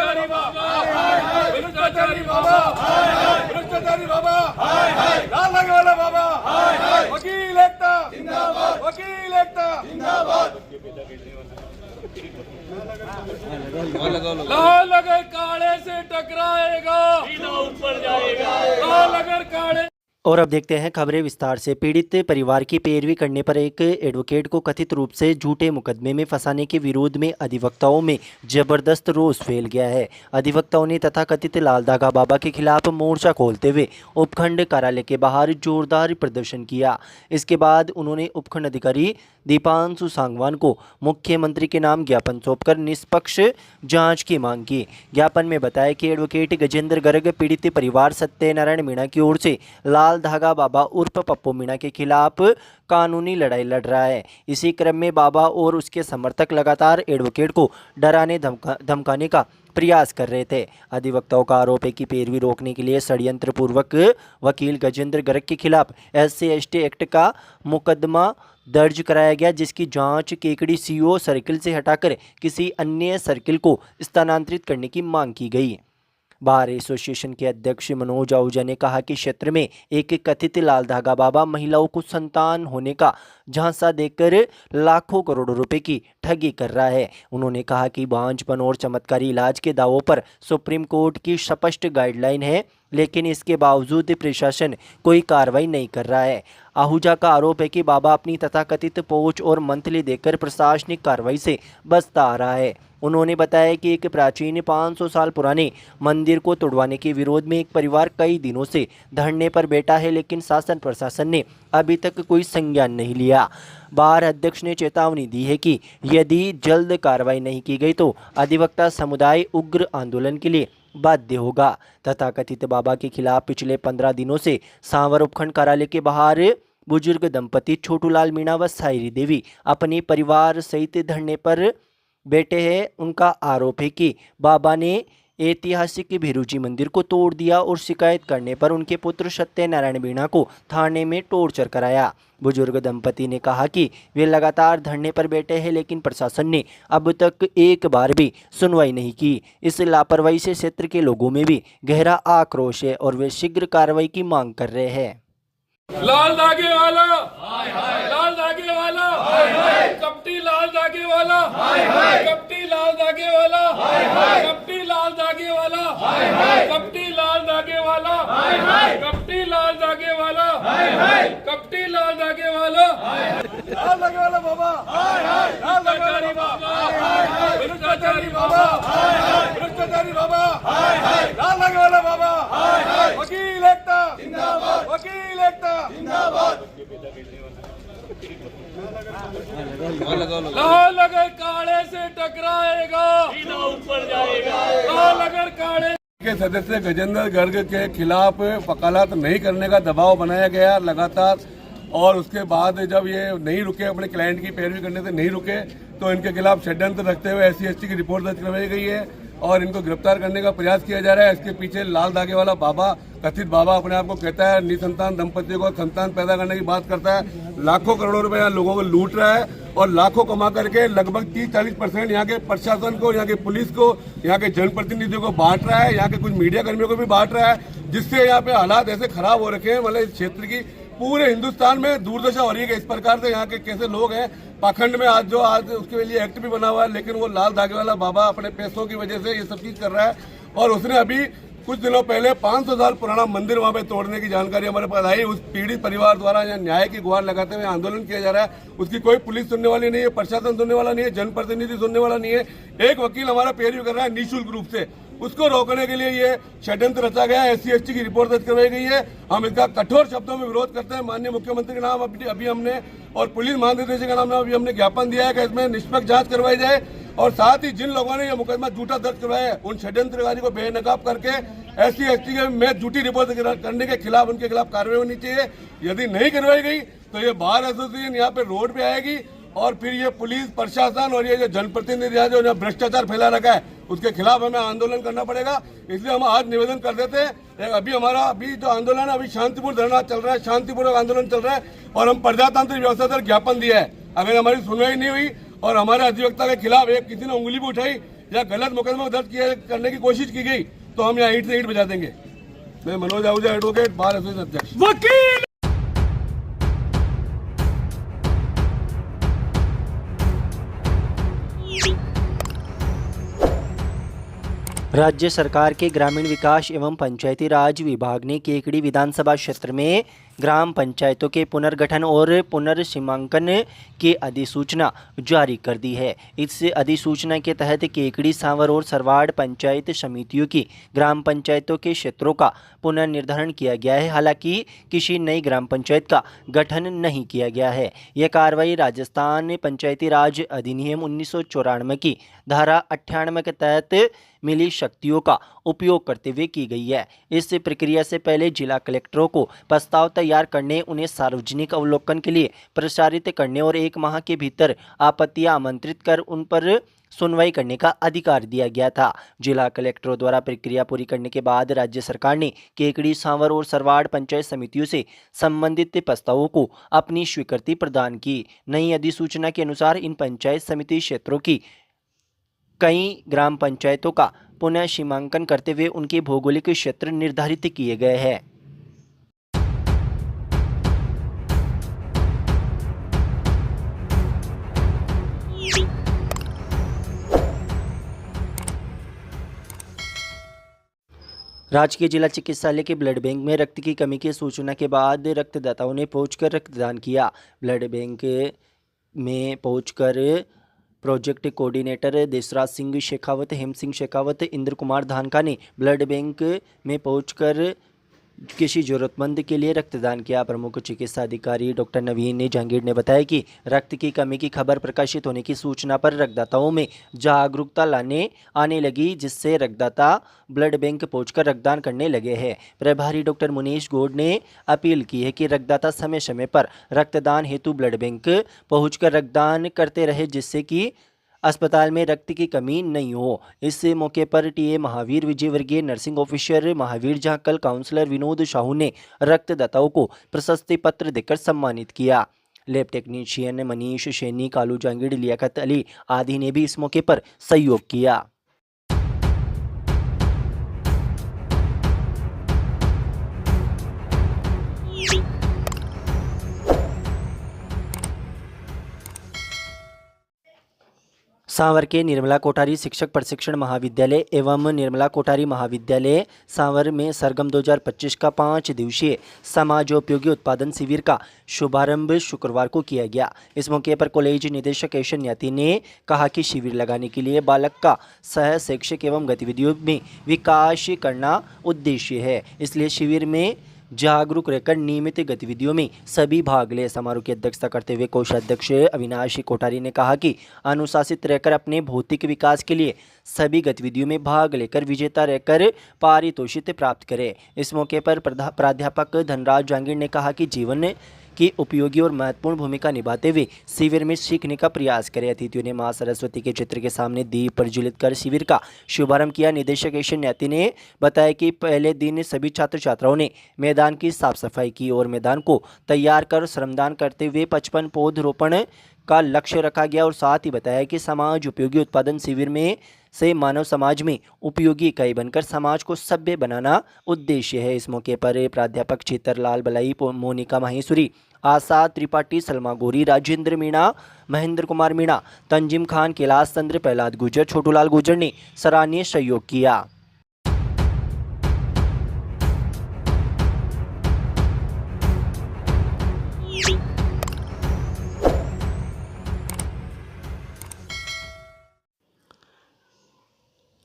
भ्रष्टाचारी बाबा, भ्रष्टाचारी बाबा, भ्रष्टाचारी बाबा, लाल धागे वाला बाबा, वकील एकता जिंदाबाद, वकील एकता जिंदाबाद। लाल अगर काले से टकराएगा सीधा ऊपर जाएगा, लाल अगर काले। और अब देखते हैं खबरें विस्तार से। पीड़ित परिवार की पैरवी करने पर एक एडवोकेट को कथित रूप से झूठे मुकदमे में फंसाने के विरोध में अधिवक्ताओं में जबरदस्त रोष फैल गया है। अधिवक्ताओं ने तथाकथित लाल धागा बाबा के खिलाफ मोर्चा खोलते हुए उपखंड कार्यालय के बाहर जोरदार प्रदर्शन किया। इसके बाद उन्होंने उपखंड अधिकारी दीपांशु सांगवान को मुख्यमंत्री के नाम ज्ञापन सौंपकर निष्पक्ष जांच की मांग की। ज्ञापन में बताया कि एडवोकेट गजेंद्र गर्ग पीड़ित परिवार सत्यनारायण मीणा की ओर से लाल धागा बाबा उर्फ पप्पू मीणा के खिलाफ कानूनी लड़ाई लड़ रहा है। इसी क्रम में बाबा और उसके समर्थक लगातार एडवोकेट को डराने धमकाने का प्रयास कर रहे थे। अधिवक्ताओं का आरोप है कि पैरवी रोकने के लिए षड्यंत्र पूर्वक वकील गजेंद्र गर्ग के खिलाफ SC/ST एक्ट का मुकदमा दर्ज कराया गया, जिसकी जांच केकड़ी CO सर्किल से हटाकर किसी अन्य सर्किल को स्थानांतरित करने की मांग की गई। बार एसोसिएशन के अध्यक्ष मनोज आहूजा ने कहा कि क्षेत्र में एक कथित लाल धागा बाबा महिलाओं को संतान होने का झांसा देकर लाखों करोड़ों रुपए की ठगी कर रहा है। उन्होंने कहा कि बांझपन और चमत्कारी इलाज के दावों पर सुप्रीम कोर्ट की स्पष्ट गाइडलाइन है, लेकिन इसके बावजूद प्रशासन कोई कार्रवाई नहीं कर रहा है। आहूजा का आरोप है कि बाबा अपनी तथाकथित पहुंच और मंथली देकर प्रशासनिक कार्रवाई से बचता आ रहा है। उन्होंने बताया कि एक प्राचीन 500 साल पुराने मंदिर को तोड़वाने के विरोध में एक परिवार कई दिनों से धरने पर बैठा है, लेकिन शासन प्रशासन ने अभी तक कोई संज्ञान नहीं लिया। बार अध्यक्ष ने चेतावनी दी है कि यदि जल्द कार्रवाई नहीं की गई तो अधिवक्ता समुदाय उग्र आंदोलन के लिए बाध्य होगा। तथाकथित बाबा के खिलाफ पिछले 15 दिनों से सांवर उपखंड कार्यालय के बाहर बुजुर्ग दंपति छोटूलाल मीणा व सायरी देवी अपने परिवार सहित धरने पर बैठे हैं। उनका आरोप है कि बाबा ने ऐतिहासिक भेरूजी मंदिर को तोड़ दिया और शिकायत करने पर उनके पुत्र सत्यनारायण मीणा को थाने में टॉर्चर कराया। बुजुर्ग दंपति ने कहा कि वे लगातार धरने पर बैठे हैं, लेकिन प्रशासन ने अब तक एक बार भी सुनवाई नहीं की। इस लापरवाही से क्षेत्र के लोगों में भी गहरा आक्रोश है और वे शीघ्र कार्रवाई की मांग कर रहे हैं। लाल धागे वाला, लाल धागे वाला, कपटी लाल धागे वाला, कपटी लाल धागे वाला, कपटी लाल धागे वाला, कपटी लाल धागे वाला, कपटी लाल धागे वाला, कपटी लाल धागे वाला, लाल धागे वाला बाबा, लाल धागे बाबा, भ्रष्टाचारी बाबा, भ्रष्टाचारी बाबा, लाल धागे वाला बाबा, वकील एकता जिंदाबाद, वकील एकता जिंदाबाद। लाल अगर काले से टकराएगा सीधा ऊपर जाएगा, लाल अगर काले के सदस्य गजेंद्र गर्ग के खिलाफ वकालत नहीं करने का दबाव बनाया गया लगातार, और उसके बाद जब ये नहीं रुके, अपने क्लाइंट की पैरवी करने से नहीं रुके, तो इनके खिलाफ षड्यंत्र रखते हुए SC/ST की रिपोर्ट दर्ज करवाई गई है और इनको गिरफ्तार करने का प्रयास किया जा रहा है। इसके पीछे लाल धागे वाला बाबा, कथित बाबा अपने आप को कहता है, निसंतान दंपतियों को संतान पैदा करने की बात करता है, लाखों करोड़ों रुपए यहाँ लोगों को लूट रहा है और लाखों कमा करके लगभग 30-40% यहाँ के प्रशासन को, यहाँ के पुलिस को, यहाँ के जनप्रतिनिधियों को बांट रहा है, यहाँ के कुछ मीडिया कर्मियों को भी बांट रहा है, जिससे यहाँ पे हालात ऐसे खराब हो रखे हैं। मतलब इस क्षेत्र की पूरे हिंदुस्तान में दुर्दशा हो रही है कि इस प्रकार से यहाँ के कैसे लोग हैं। पाखंड में आज उसके लिए एक्ट भी बना हुआ है, लेकिन वो लाल धागे वाला बाबा अपने पैसों की वजह से ये सब चीज कर रहा है। और उसने अभी कुछ दिनों पहले 500 साल पुराना मंदिर वहां पे तोड़ने की जानकारी हमारे पास आई। उस पीड़ित परिवार द्वारा यहाँ न्याय की गुहार लगाते हुए आंदोलन किया जा रहा है। उसकी कोई पुलिस सुनने वाली नहीं है, प्रशासन सुनने वाला नहीं है, जनप्रतिनिधि सुनने वाला नहीं है। एक वकील हमारा पैरवी कर रहा है निःशुल्क रूप से, उसको रोकने के लिए ये षड्यंत्र रचा गया है। SC/ST की रिपोर्ट दर्ज करवाई गई है। हम इसका कठोर शब्दों में विरोध करते हैं। माननीय मुख्यमंत्री के नाम अभी हमने और पुलिस महानिदेशक के नाम अभी हमने ज्ञापन दिया है कि इसमें निष्पक्ष जांच करवाई जाए, और साथ ही जिन लोगों ने यह मुकदमा झूठा दर्ज करवाया है उन षड्यंत्रकारी को बेनकाब करके SC/ST में झूठी रिपोर्ट करने के खिलाफ उनके खिलाफ कार्रवाई होनी चाहिए। यदि नहीं करवाई गई तो ये बार एसोसिएशन यहाँ पे रोड पे आएगी और फिर ये पुलिस प्रशासन और ये जो जनप्रतिनिधि जो भ्रष्टाचार फैला रखा है उसके खिलाफ हमें आंदोलन करना पड़ेगा। इसलिए हम आज निवेदन कर देते हैं। अभी जो आंदोलन है, अभी शांतिपूर्ण धरना चल रहा है, शांतिपूर्वक आंदोलन चल रहा है, और हम प्रजातांत्रिक व्यवस्था पर ज्ञापन दिया है। अगर हमारी सुनवाई नहीं हुई और हमारे अधिवक्ता के खिलाफ एक किसी ने उंगली भी उठाई या गलत मुकदमा दर्ज करने की कोशिश की गई तो हम यहाँ ईंट से ईंट बजा देंगे। मैं Manoj Ahuja, advocate, bar association अध्यक्ष। वकील राज्य सरकार के ग्रामीण विकास एवं पंचायती राज विभाग ने केकड़ी विधानसभा क्षेत्र में ग्राम पंचायतों के पुनर्गठन और पुनर्सीमांकन की अधिसूचना जारी कर दी है। इस अधिसूचना के तहत केकड़ी, सांवर और सरवाड़ पंचायत समितियों की ग्राम पंचायतों के क्षेत्रों का पुनर्निर्धारण किया गया है। हालांकि किसी नई ग्राम पंचायत का गठन नहीं किया गया है। यह कार्रवाई राजस्थान पंचायती राज अधिनियम 1994 की धारा 98 के तहत मिली शक्तियों का उपयोग करते हुए की गई है। इस प्रक्रिया से पहले जिला कलेक्टरों को प्रस्ताव तैयार करने, उन्हें सार्वजनिक अवलोकन के लिए प्रसारित करने और 1 माह के भीतर आपत्तियां आमंत्रित कर उन पर सुनवाई करने का अधिकार दिया गया था। जिला कलेक्टरों द्वारा प्रक्रिया पूरी करने के बाद राज्य सरकार ने केकड़ी, सांवर और सरवाड़ पंचायत समितियों से संबंधित प्रस्तावों को अपनी स्वीकृति प्रदान की। नई अधिसूचना के अनुसार इन पंचायत समिति क्षेत्रों की कई ग्राम पंचायतों का पुनः सीमांकन करते हुए उनके भौगोलिक क्षेत्र निर्धारित किए गए हैं। राजकीय जिला चिकित्सालय के ब्लड बैंक में रक्त की कमी की सूचना के बाद रक्तदाताओं ने पहुंचकर रक्तदान किया। ब्लड बैंक में पहुंचकर प्रोजेक्ट कोऑर्डिनेटर देसराज सिंह शेखावत, हेम सिंह शेखावत, इंद्र कुमार धानका ने ब्लड बैंक में पहुंचकर किसी जरूरतमंद के लिए रक्तदान किया। प्रमुख चिकित्सा अधिकारी डॉक्टर नवीन जहांगीर ने बताया कि रक्त की कमी की खबर प्रकाशित होने की सूचना पर रक्तदाताओं में जागरूकता आने लगी, जिससे रक्तदाता ब्लड बैंक पहुंचकर रक्तदान करने लगे हैं। प्रभारी डॉक्टर मुनीश गौड़ ने अपील की है कि रक्तदाता समय समय पर रक्तदान हेतु ब्लड बैंक पहुंचकर रक्तदान करते रहे, जिससे कि अस्पताल में रक्त की कमी नहीं हो। इस मौके पर TA Mahavir Vijay Vargiya nursing officer Mahavir Jhakal, councillor Vinod Sahu ने रक्तदाताओं को प्रशस्ति पत्र देकर सम्मानित किया। लैब टेक्नीशियन मनीष सैनी, कालू जहांगीर, लियाकत अली आदि ने भी इस मौके पर सहयोग किया। सांवर के निर्मला कोठारी शिक्षक प्रशिक्षण महाविद्यालय एवं निर्मला कोठारी महाविद्यालय सांवर में सरगम 2025 का 5 दिवसीय समाजोपयोगी उत्पादन शिविर का शुभारंभ शुक्रवार को किया गया। इस मौके पर कॉलेज निदेशक ऐशन याती ने कहा कि शिविर लगाने के लिए बालक का सह शैक्षिक एवं गतिविधियों में विकास करना उद्देश्य है, इसलिए शिविर में जागरूक रहकर नियमित गतिविधियों में सभी भाग ले। समारोह की अध्यक्षता करते हुए कोषाध्यक्ष अविनाश कोठारी ने कहा कि अनुशासित रहकर अपने भौतिक विकास के लिए सभी गतिविधियों में भाग लेकर विजेता रहकर पारितोषिक प्राप्त करें। इस मौके पर प्राध्यापक धनराज जहांगीर ने कहा कि जीवन की उपयोगी और महत्वपूर्ण भूमिका निभाते हुए शिविर में सीखने का प्रयास करें। अतिथियों ने मां सरस्वती के चित्र के सामने दीप प्रज्वलित कर शिविर का शुभारंभ किया। निदेशक ऐशन याती ने बताया कि पहले दिन सभी छात्र छात्राओं ने मैदान की साफ सफाई की और मैदान को तैयार कर श्रमदान करते हुए 55 पौधरोपण का लक्ष्य रखा गया और साथ ही बताया कि समाज उपयोगी उत्पादन शिविर में से मानव समाज में उपयोगी इकाई बनकर समाज को सभ्य बनाना उद्देश्य है। इस मौके पर प्राध्यापक चित्रलाल बलाई, मोनिका माहेश्वरी, आशा त्रिपाठी, सलमा गोरी, राजेंद्र मीणा, महेंद्र कुमार मीणा, तंजिम खान, कैलाश चंद्र, प्रहलाद गुजर, छोटूलाल गुजर ने सराहनीय सहयोग किया।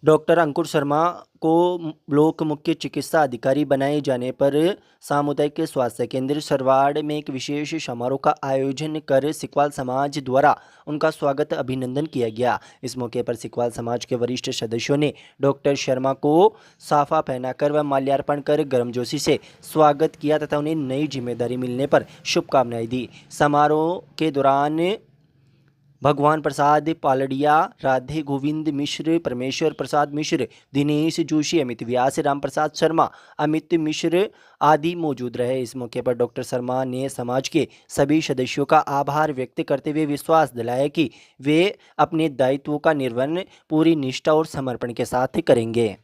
डॉक्टर अंकुर शर्मा को ब्लॉक मुख्य चिकित्सा अधिकारी बनाए जाने पर सामुदायिक स्वास्थ्य केंद्र सरवाड़ में एक विशेष समारोह का आयोजन कर सिकवाल समाज द्वारा उनका स्वागत अभिनंदन किया गया। इस मौके पर सिकवाल समाज के वरिष्ठ सदस्यों ने डॉक्टर शर्मा को साफा पहनाकर व माल्यार्पण कर गर्मजोशी से स्वागत किया तथा उन्हें नई जिम्मेदारी मिलने पर शुभकामनाएं दी। समारोह के दौरान भगवान प्रसाद पालड़िया, राधे गोविंद मिश्र, परमेश्वर प्रसाद मिश्र, दिनेश जोशी, अमित व्यास, राम प्रसाद शर्मा, अमित मिश्र आदि मौजूद रहे। इस मौके पर डॉक्टर शर्मा ने समाज के सभी सदस्यों का आभार व्यक्त करते हुए विश्वास दिलाया कि वे अपने दायित्वों का निर्वहन पूरी निष्ठा और समर्पण के साथ करेंगे।